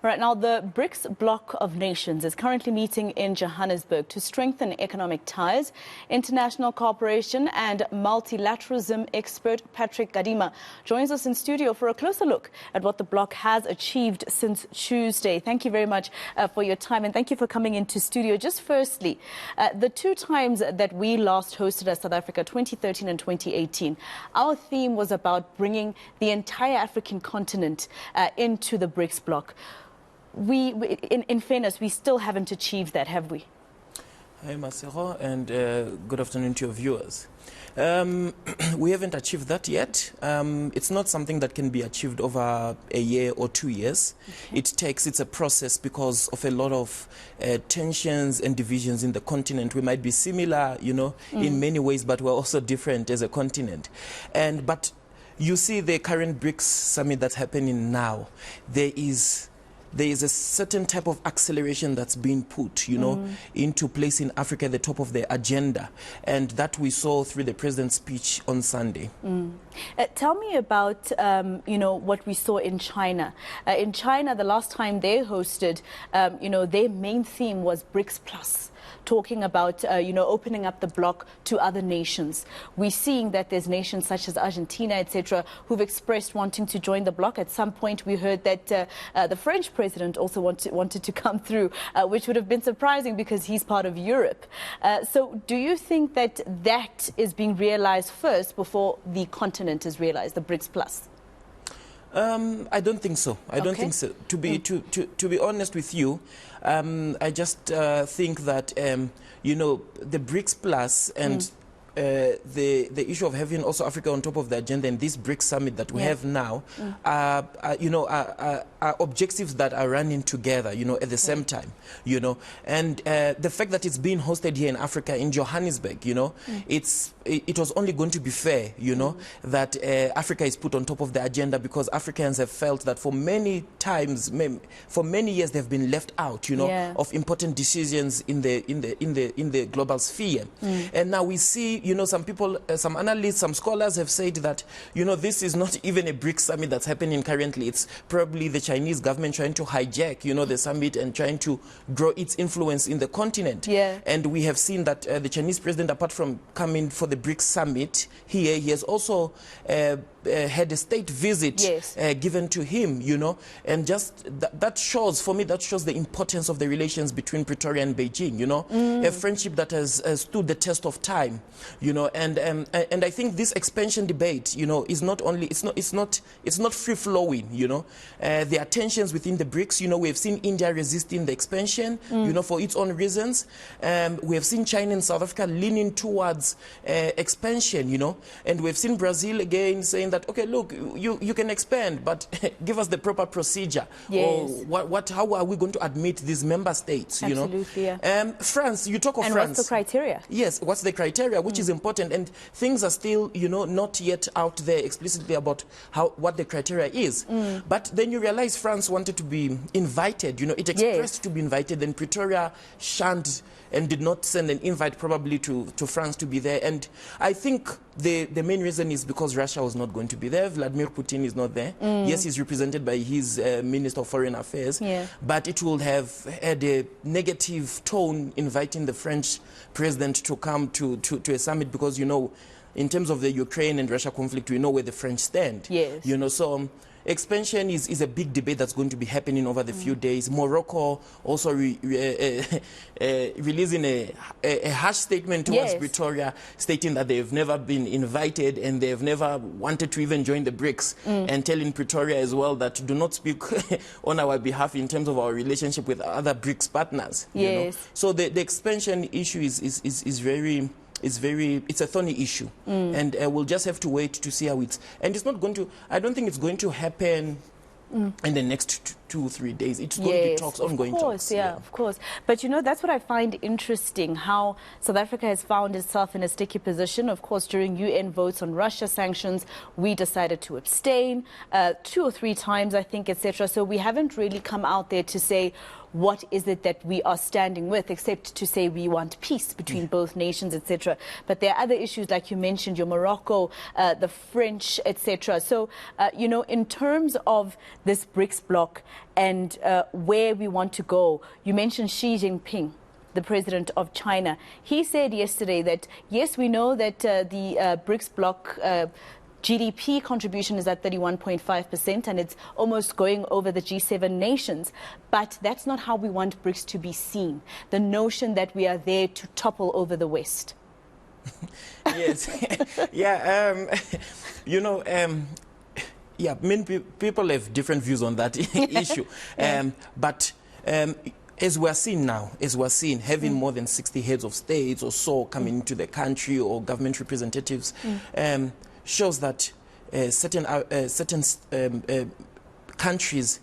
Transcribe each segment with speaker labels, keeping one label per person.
Speaker 1: Right now, the BRICS bloc of nations is currently meeting in Johannesburg to strengthen economic ties. International cooperation and multilateralism expert Patrick Kadima joins us in studio for a closer look at what the bloc has achieved since Tuesday. Thank you very much for your time, and thank you for coming into studio. Just firstly, the two times that we last hosted as South Africa, 2013 and 2018, our theme was about bringing the entire African continent into the BRICS bloc. In fairness, we still haven't achieved that, have we?
Speaker 2: Hi, Masero, and good afternoon to your viewers. We haven't achieved that yet. It's not something that can be achieved over a year or 2 years. Okay. It's a process because of a lot of tensions and divisions in the continent. We might be similar, in many ways, but we're also different as a continent. But you see the current BRICS summit that's happening now. There is a certain type of acceleration that's being put, into place in Africa at the top of the agenda. And that we saw through the president's speech on Sunday.
Speaker 1: Tell me about, what we saw in China. In China, the last time they hosted, their main theme was BRICS Plus, talking about, opening up the bloc to other nations. We're seeing that there's nations such as Argentina, etc., who've expressed wanting to join the bloc. At some point, we heard that the French president also wanted to come through, which would have been surprising because he's part of Europe. So do you think that that is being realized first before the continent is realized, the BRICS Plus?
Speaker 2: I don't think so. I don't think so. To be honest with you, I just think that the BRICS Plus and the issue of having also Africa on top of the agenda in this BRICS summit that we have now, are objectives that are running together, at the same time, and the fact that it's being hosted here in Africa, in Johannesburg, it was only going to be fair, that Africa is put on top of the agenda, because Africans have felt that for many times, for many years, they've been left out, of important decisions in the global sphere. And now we see, some people, some analysts, some scholars have said that, this is not even a BRICS summit that's happening currently. It's probably the Chinese government trying to hijack, the summit and trying to grow its influence in the continent. And we have seen that the Chinese president, apart from coming for the BRICS summit here, he has also had a state visit given to him, and just that shows, for me, that shows the importance of the relations between Pretoria and Beijing, a friendship that has stood the test of time, and I think this expansion debate, is not only, it's not free-flowing, there are tensions within the BRICS. We have seen India resisting the expansion, for its own reasons. We have seen China and South Africa leaning towards expansion, and we've seen Brazil again saying that, okay, look, you can expand, but give us the proper procedure. Or how are we going to admit these member states?
Speaker 1: Absolutely,
Speaker 2: France, you talk of
Speaker 1: France. And what's the criteria?
Speaker 2: Yes, what's the criteria, which is important, and things are still, not yet out there explicitly about what the criteria is. But then you realize France wanted to be invited, it expressed to be invited, then Pretoria shunned and did not send an invite probably to France to be there. And I think the main reason is because Russia was not going to be there. Vladimir Putin is not there. Yes, he's represented by his Minister of Foreign Affairs, but it would have had a negative tone inviting the French president to come to a summit, because, in terms of the Ukraine and Russia conflict, we know where the French stand. So expansion is a big debate that's going to be happening over the few days. Morocco also releasing a harsh statement towards Pretoria, stating that they've never been invited and they've never wanted to even join the BRICS, and telling Pretoria as well that do not speak on our behalf in terms of our relationship with other BRICS partners. So the expansion issue it's a thorny issue, and we'll just have to wait to see how and it's not going to, I don't think it's going to happen in the next 2-3 days. It's going to be talks, ongoing talks.
Speaker 1: Of course. But that's what I find interesting, how South Africa has found itself in a sticky position. Of course, during UN votes on Russia sanctions, we decided to abstain 2 or 3 times, I think, etc. So we haven't really come out there to say, what is it that we are standing with, except to say we want peace between both nations, etc. But there are other issues, like you mentioned, your Morocco, the French, etc. So, in terms of this BRICS bloc and where we want to go. You mentioned Xi Jinping, the president of China. He said yesterday that, yes, we know that the BRICS bloc GDP contribution is at 31.5% and it's almost going over the G7 nations. But that's not how we want BRICS to be seen. The notion that we are there to topple over the West.
Speaker 2: Yes. Yeah. Yeah, many people have different views on that issue. But as we're seeing now, having more than 60 heads of states or so coming into the country, or government representatives, shows that certain countries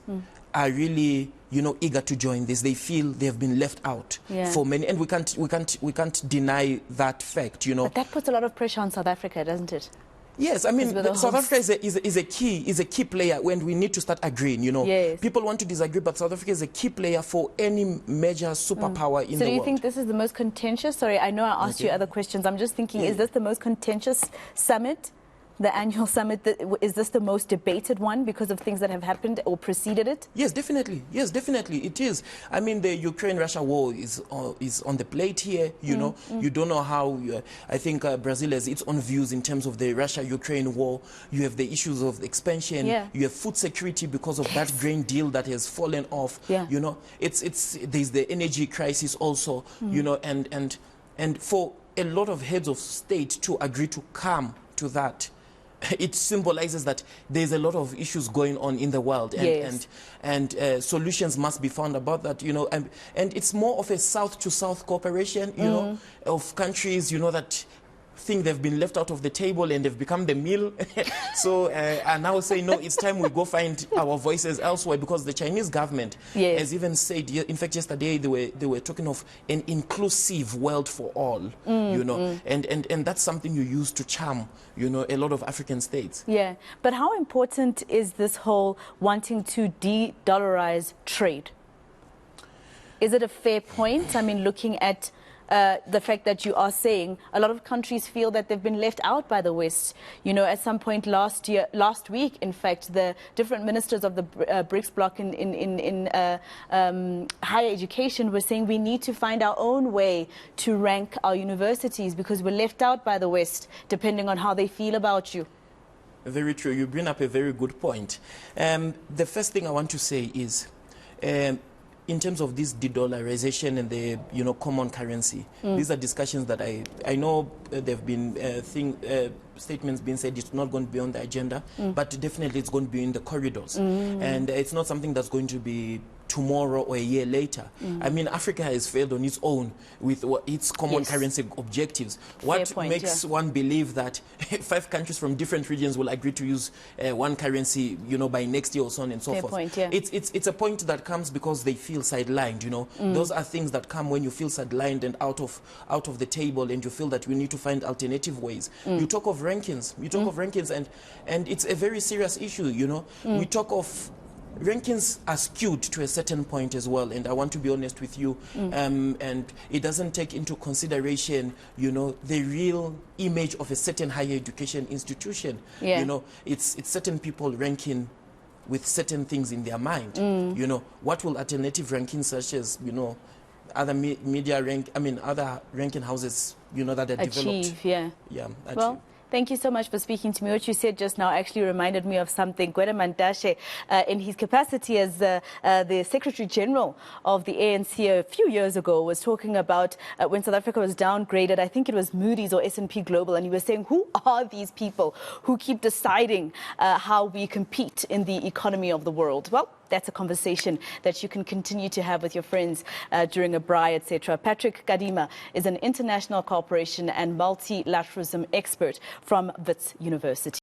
Speaker 2: are really, eager to join this. They feel they have been left out for many, and we can't deny that fact.
Speaker 1: But that puts a lot of pressure on South Africa, doesn't it?
Speaker 2: Yes, I mean, South Africa is a key player when we need to start agreeing.
Speaker 1: Yes. People
Speaker 2: want to disagree, but South Africa is a key player for any major superpower in the world.
Speaker 1: So do you think this is the most contentious? Sorry, I know I asked you other questions. I'm just thinking, is this the most contentious summit? The annual summit, is this the most debated one because of things that have happened or preceded it?
Speaker 2: Yes, definitely. Yes, definitely. It is. I mean, the Ukraine-Russia war is on the plate here, you know. You don't know how, I think Brazil has its own views in terms of the Russia-Ukraine war. You have the issues of expansion. You have food security because of that grain deal that has fallen off. You know, there's the energy crisis also, you know, and for a lot of heads of state to agree to come to that, it symbolizes that there's a lot of issues going on in the world, and solutions must be found about that, you know, and it's more of a south-to-south cooperation, you know, of countries, you know, that think they've been left out of the table and they've become the meal. So I now say, no, it's time we go find our voices elsewhere, because the Chinese government has even said, in fact, yesterday they were talking of an inclusive world for all, you know, and that's something you use to charm, you know, a lot of African states. Yeah,
Speaker 1: but how important is this whole wanting to de-dollarize trade? Is it a fair point? I mean, looking at the fact that you are saying a lot of countries feel that they've been left out by the West. You know, at some point last week, in fact, the different ministers of the BRICS bloc in higher education were saying we need to find our own way to rank our universities because we're left out by the West, depending on how they feel about you.
Speaker 2: Very true. You bring up a very good point. The first thing I want to say is, in terms of this de-dollarization and the, you know, common currency, these are discussions that I know there have been statements being said it's not going to be on the agenda, but definitely it's going to be in the corridors. And it's not something that's going to be tomorrow or a year later. I mean, Africa has failed on its own with its common currency objectives. What makes one believe that 5 countries from different regions will agree to use one currency, you know, by next year or so on and so forth? It's a point that comes because they feel sidelined, you know. Those are things that come when you feel sidelined and out of the table, and you feel that we need to find alternative ways. You talk of rankings. You talk of rankings, and it's a very serious issue, you know. We talk of rankings are skewed to a certain point as well, and I want to be honest with you, and it doesn't take into consideration, you know, the real image of a certain higher education institution. You know, it's certain people ranking with certain things in their mind. You know, what will alternative rankings such as, you know, other other ranking houses, you know, that are developed.
Speaker 1: Well, thank you so much for speaking to me. What you said just now actually reminded me of something. Gwede Mantashe, in his capacity as the Secretary General of the eNCA a few years ago, was talking about when South Africa was downgraded, I think it was Moody's or S&P Global, and he was saying, who are these people who keep deciding how we compete in the economy of the world? Well, that's a conversation that you can continue to have with your friends during a braai, etc. Patrick Kadima is an international cooperation and multilateralism expert from BRICS University.